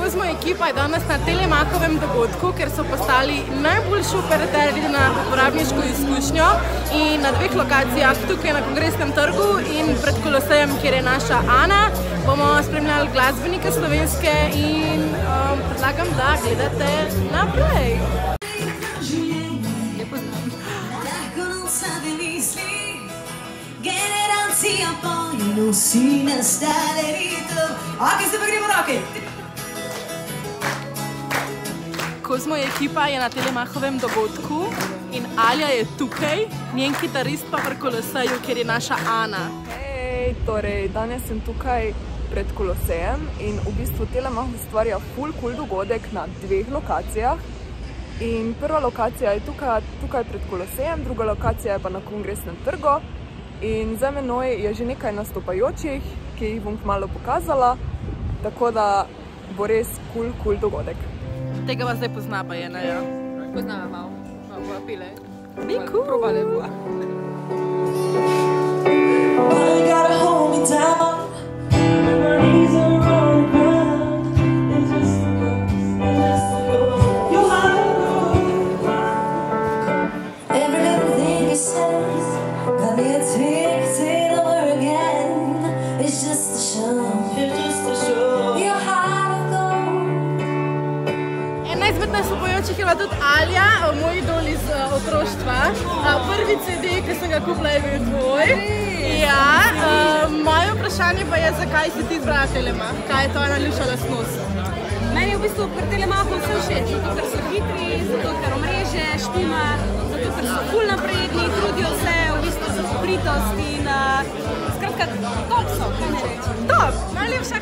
Kozmo ekipa je danes na Telemakovem dogodku, ker so postali najboljši operaterji na uporabniško izkušnjo in na dveh lokacijah, tukaj na Kongresnem trgu in pred Kolosejem, kjer je naša Ana, bomo spremljali glasbenike slovenske in predlagam, da gledate naprej. Generacija polni nosi nastale ritem. Ok, zdaj pa gremo roke. Kozmo ekipa je na Telemakovem dogodku in Alja je tukaj, njen kitarist pa pri Koloseju, kjer je naša Ana. Hej, torej danes sem tukaj pred Kolosejem in v bistvu Telemach ustvarja cool dogodek na dveh lokacijah. In prva lokacija je tukaj pred Kolosejem, druga lokacija je pa na Kongresnem trgu. In za menoj je že nekaj nastopajočih, ki jih bom kmalu pokazala, tako da bo res cool dogodek. Tega vas zdaj pozna pa je, ne? Poznava malo bova pile. Bi cool! Probale bova. Izmed nastopajočih je bila tudi Alja, moj idol iz otroštva. Prvi CD, ki sem ga kupila, je bil tvoj. Moje vprašanje pa je, zakaj si ti izbrala Telemach? Kaj je tvoja najljubša lastnost? Meni je v bistvu pri Telemachu vse všeč, zato ker so hitri, zato ker omrežje štima, zato ker so ful napredni, trudijo se, v bistvu so pokritost in skratka top so, kaj ne reči. Top! Najljubša